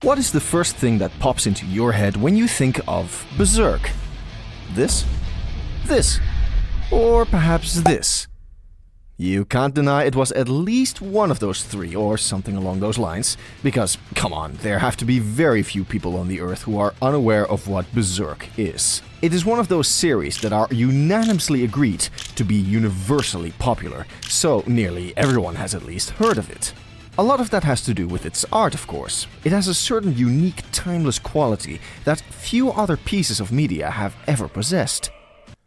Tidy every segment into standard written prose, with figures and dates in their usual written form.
What is the first thing that pops into your head when you think of Berserk? This? This? Or perhaps this? You can't deny it was at least one of those three, or something along those lines, because, come on, there have to be very few people on the earth who are unaware of what Berserk is. It is one of those series that are unanimously agreed to be universally popular, so nearly everyone has at least heard of it. A lot of that has to do with its art, of course. It has a certain unique, timeless quality that few other pieces of media have ever possessed.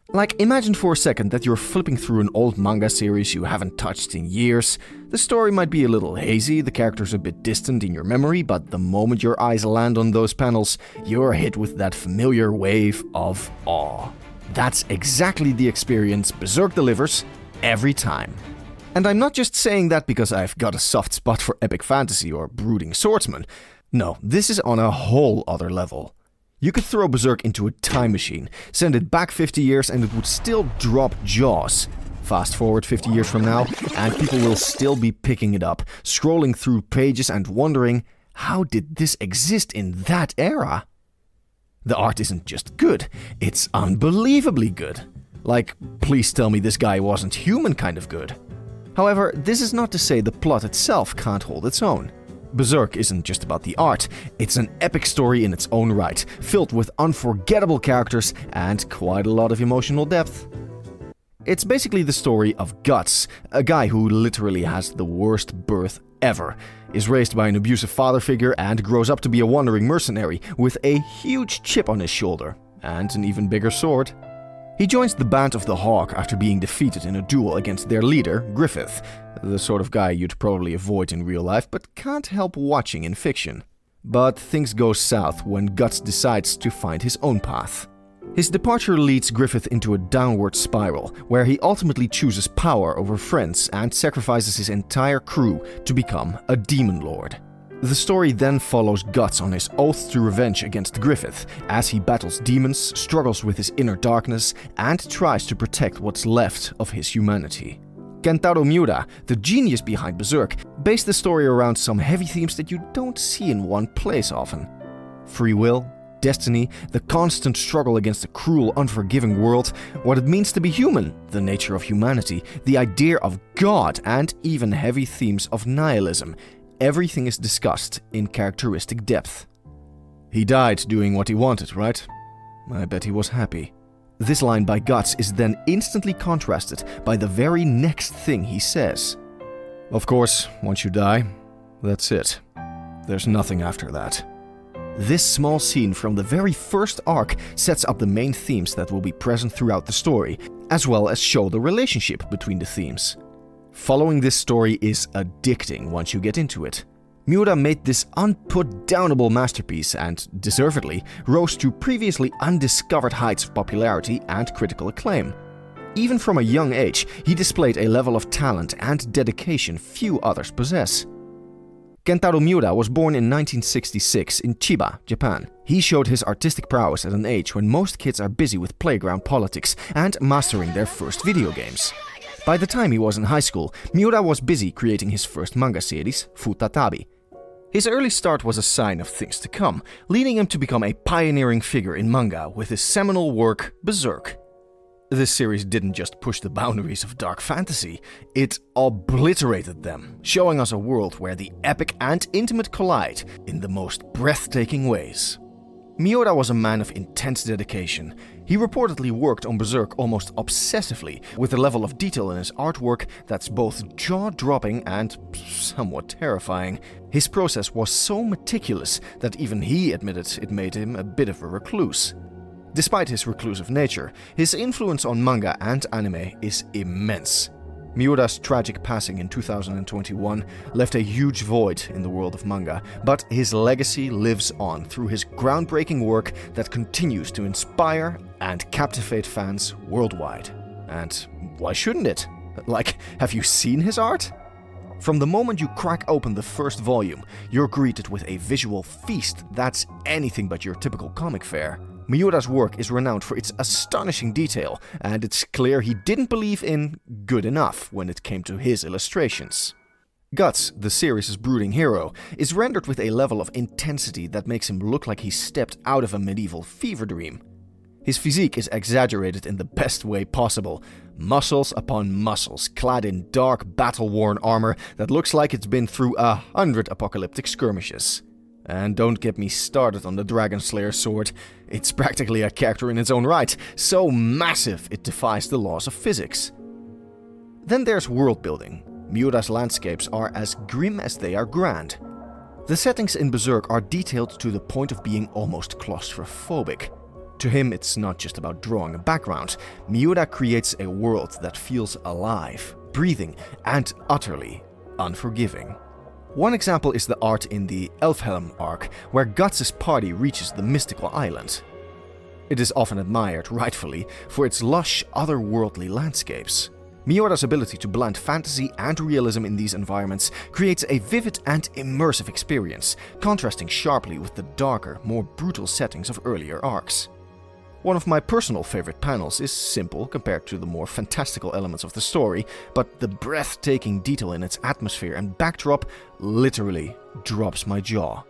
Like, imagine for a second that you're flipping through an old manga series you haven't touched in years. The story might be a little hazy, the characters a bit distant in your memory, but the moment your eyes land on those panels, you're hit with that familiar wave of awe. That's exactly the experience Berserk delivers every time. And I'm not just saying that because I've got a soft spot for epic fantasy or brooding swordsmen. No, this is on a whole other level. You could throw Berserk into a time machine, send it back 50 years and it would still drop jaws. Fast forward 50 years from now, and people will still be picking it up, scrolling through pages and wondering, how did this exist in that era? The art isn't just good, it's unbelievably good. Like, please tell me this guy wasn't human kind of good. However, this is not to say the plot itself can't hold its own. Berserk isn't just about the art, it's an epic story in its own right, filled with unforgettable characters and quite a lot of emotional depth. It's basically the story of Guts, a guy who literally has the worst birth ever, is raised by an abusive father figure and grows up to be a wandering mercenary with a huge chip on his shoulder and an even bigger sword. He joins the Band of the Hawk after being defeated in a duel against their leader, Griffith, the sort of guy you'd probably avoid in real life but can't help watching in fiction. But things go south when Guts decides to find his own path. His departure leads Griffith into a downward spiral, where he ultimately chooses power over friends and sacrifices his entire crew to become a demon lord. The story then follows Guts on his oath to revenge against Griffith, as he battles demons, struggles with his inner darkness, and tries to protect what's left of his humanity. Kentaro Miura, the genius behind Berserk, based the story around some heavy themes that you don't see in one place often. Free will, destiny, the constant struggle against a cruel, unforgiving world, what it means to be human, the nature of humanity, the idea of God, and even heavy themes of nihilism. Everything is discussed in characteristic depth. He died doing what he wanted, right? I bet he was happy. This line by Guts is then instantly contrasted by the very next thing he says. Of course, once you die, that's it. There's nothing after that. This small scene from the very first arc sets up the main themes that will be present throughout the story, as well as show the relationship between the themes. Following this story is addicting once you get into it. Miura made this unputdownable masterpiece and, deservedly, rose to previously undiscovered heights of popularity and critical acclaim. Even from a young age, he displayed a level of talent and dedication few others possess. Kentaro Miura was born in 1966 in Chiba, Japan. He showed his artistic prowess at an age when most kids are busy with playground politics and mastering their first video games. By the time he was in high school, Miura was busy creating his first manga series, Futatabi. His early start was a sign of things to come, leading him to become a pioneering figure in manga with his seminal work, Berserk. This series didn't just push the boundaries of dark fantasy, it obliterated them, showing us a world where the epic and intimate collide in the most breathtaking ways. Miura was a man of intense dedication. He reportedly worked on Berserk almost obsessively, with a level of detail in his artwork that's both jaw-dropping and somewhat terrifying. His process was so meticulous that even he admitted it made him a bit of a recluse. Despite his reclusive nature, his influence on manga and anime is immense. Miura's tragic passing in 2021 left a huge void in the world of manga, but his legacy lives on through his groundbreaking work that continues to inspire and captivate fans worldwide. And why shouldn't it? Like, have you seen his art? From the moment you crack open the first volume, you're greeted with a visual feast that's anything but your typical comic fare. Miura's work is renowned for its astonishing detail, and it's clear he didn't believe in good enough when it came to his illustrations. Guts, the series' brooding hero, is rendered with a level of intensity that makes him look like he stepped out of a medieval fever dream. His physique is exaggerated in the best way possible. Muscles upon muscles, clad in dark, battle-worn armor that looks like it's been through 100 apocalyptic skirmishes. And don't get me started on the Dragon Slayer sword. It's practically a character in its own right, so massive it defies the laws of physics. Then there's world building. Miura's landscapes are as grim as they are grand. The settings in Berserk are detailed to the point of being almost claustrophobic. To him, it's not just about drawing a background. Miura creates a world that feels alive, breathing, and utterly unforgiving. One example is the art in the Elfhelm arc, where Guts' party reaches the mystical island. It is often admired, rightfully, for its lush, otherworldly landscapes. Miura's ability to blend fantasy and realism in these environments creates a vivid and immersive experience, contrasting sharply with the darker, more brutal settings of earlier arcs. One of my personal favorite panels is simple compared to the more fantastical elements of the story, but the breathtaking detail in its atmosphere and backdrop literally drops my jaw.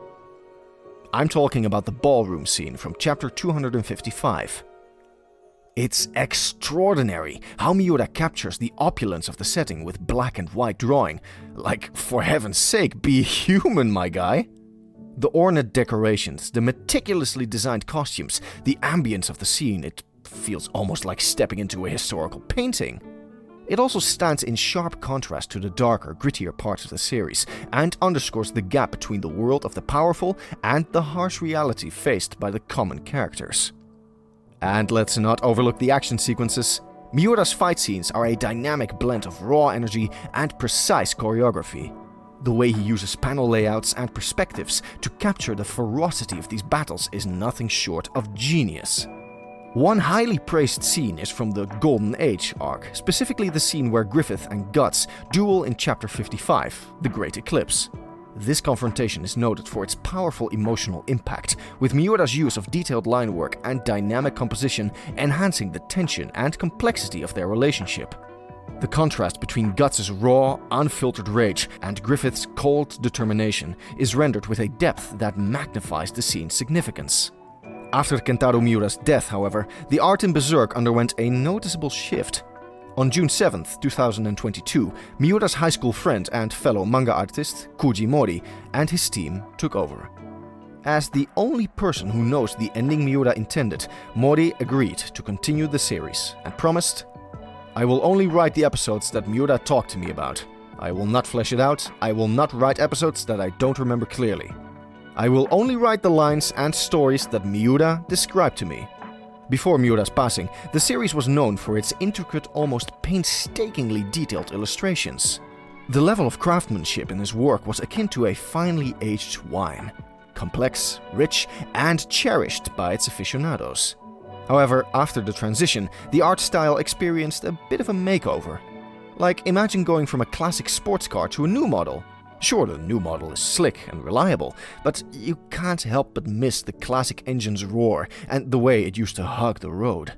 I'm talking about the ballroom scene from chapter 255. It's extraordinary how Miura captures the opulence of the setting with black and white drawing. Like, for heaven's sake, be human, my guy! The ornate decorations, the meticulously designed costumes, the ambience of the scene, it feels almost like stepping into a historical painting. It also stands in sharp contrast to the darker, grittier parts of the series, and underscores the gap between the world of the powerful and the harsh reality faced by the common characters. And let's not overlook the action sequences. Miura's fight scenes are a dynamic blend of raw energy and precise choreography. The way he uses panel layouts and perspectives to capture the ferocity of these battles is nothing short of genius. One highly praised scene is from the Golden Age arc, specifically the scene where Griffith and Guts duel in chapter 55, The Great Eclipse. This confrontation is noted for its powerful emotional impact, with Miura's use of detailed line work and dynamic composition enhancing the tension and complexity of their relationship. The contrast between Guts' raw, unfiltered rage and Griffith's cold determination is rendered with a depth that magnifies the scene's significance. After Kentaro Miura's death, however, the art in Berserk underwent a noticeable shift. On June 7, 2022, Miura's high school friend and fellow manga artist, Koji Mori, and his team took over. As the only person who knows the ending Miura intended, Mori agreed to continue the series and promised, "I will only write the episodes that Miura talked to me about. I will not flesh it out. I will not write episodes that I don't remember clearly. I will only write the lines and stories that Miura described to me." Before Miura's passing, the series was known for its intricate, almost painstakingly detailed illustrations. The level of craftsmanship in his work was akin to a finely aged wine, complex, rich, and cherished by its aficionados. However, after the transition, the art style experienced a bit of a makeover. Like, imagine going from a classic sports car to a new model. Sure, the new model is slick and reliable, but you can't help but miss the classic engine's roar and the way it used to hug the road.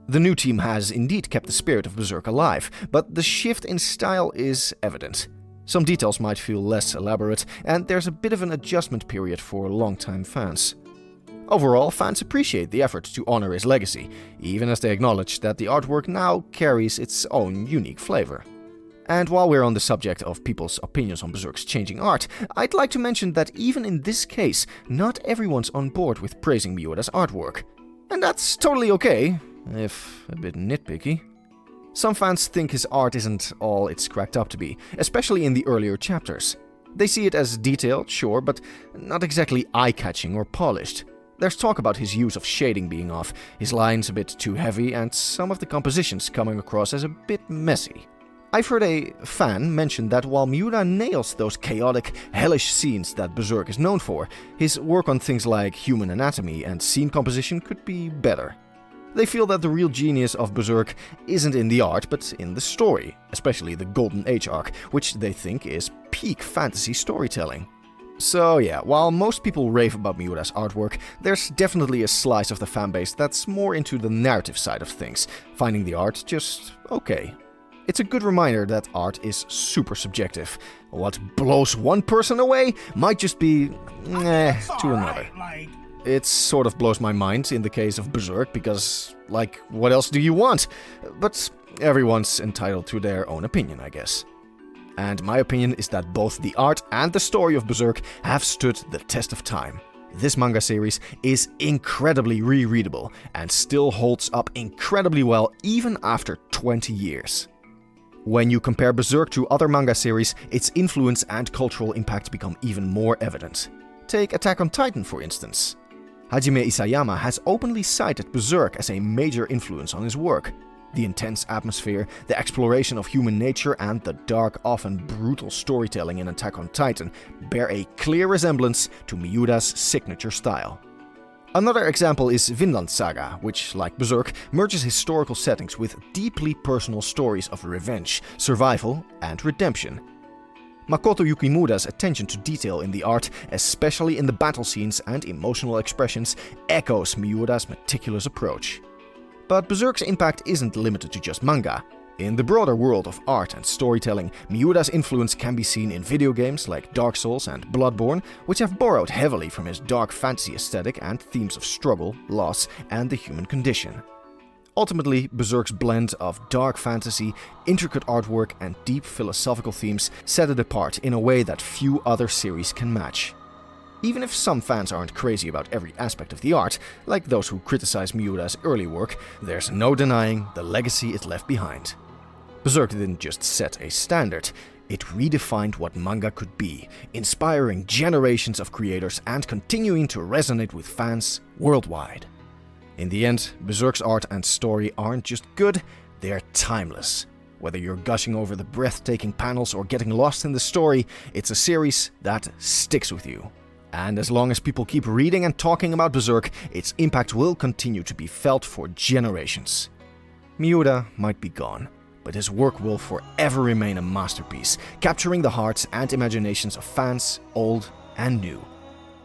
The new team has indeed kept the spirit of Berserk alive, but the shift in style is evident. Some details might feel less elaborate, and there's a bit of an adjustment period for longtime fans. Overall, fans appreciate the effort to honor his legacy, even as they acknowledge that the artwork now carries its own unique flavor. And while we're on the subject of people's opinions on Berserk's changing art, I'd like to mention that even in this case, not everyone's on board with praising Miura's artwork. And that's totally okay, if a bit nitpicky. Some fans think his art isn't all it's cracked up to be, especially in the earlier chapters. They see it as detailed, sure, but not exactly eye-catching or polished. There's talk about his use of shading being off, his lines a bit too heavy, and some of the compositions coming across as a bit messy. I've heard a fan mention that while Miura nails those chaotic, hellish scenes that Berserk is known for, his work on things like human anatomy and scene composition could be better. They feel that the real genius of Berserk isn't in the art, but in the story, especially the Golden Age arc, which they think is peak fantasy storytelling. So yeah, while most people rave about Miura's artwork, there's definitely a slice of the fanbase that's more into the narrative side of things, finding the art just okay. It's a good reminder that art is super subjective. What blows one person away might just be to another. It sort of blows my mind in the case of Berserk because, like, what else do you want? But everyone's entitled to their own opinion, I guess. And my opinion is that both the art and the story of Berserk have stood the test of time. This manga series is incredibly rereadable and still holds up incredibly well even after 20 years. When you compare Berserk to other manga series, its influence and cultural impact become even more evident. Take Attack on Titan, for instance. Hajime Isayama has openly cited Berserk as a major influence on his work. The intense atmosphere, the exploration of human nature, and the dark, often brutal storytelling in Attack on Titan bear a clear resemblance to Miura's signature style. Another example is Vinland Saga, which, like Berserk, merges historical settings with deeply personal stories of revenge, survival, and redemption. Makoto Yukimura's attention to detail in the art, especially in the battle scenes and emotional expressions, echoes Miura's meticulous approach. But Berserk's impact isn't limited to just manga. In the broader world of art and storytelling, Miura's influence can be seen in video games like Dark Souls and Bloodborne, which have borrowed heavily from his dark fantasy aesthetic and themes of struggle, loss, and the human condition. Ultimately, Berserk's blend of dark fantasy, intricate artwork, and deep philosophical themes set it apart in a way that few other series can match. Even if some fans aren't crazy about every aspect of the art, like those who criticize Miura's early work, there's no denying the legacy it left behind. Berserk didn't just set a standard, it redefined what manga could be, inspiring generations of creators and continuing to resonate with fans worldwide. In the end, Berserk's art and story aren't just good, they're timeless. Whether you're gushing over the breathtaking panels or getting lost in the story, it's a series that sticks with you. And as long as people keep reading and talking about Berserk, its impact will continue to be felt for generations. Miura might be gone, but his work will forever remain a masterpiece, capturing the hearts and imaginations of fans, old and new.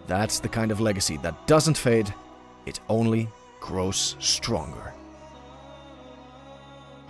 That's the kind of legacy that doesn't fade, it only grows stronger.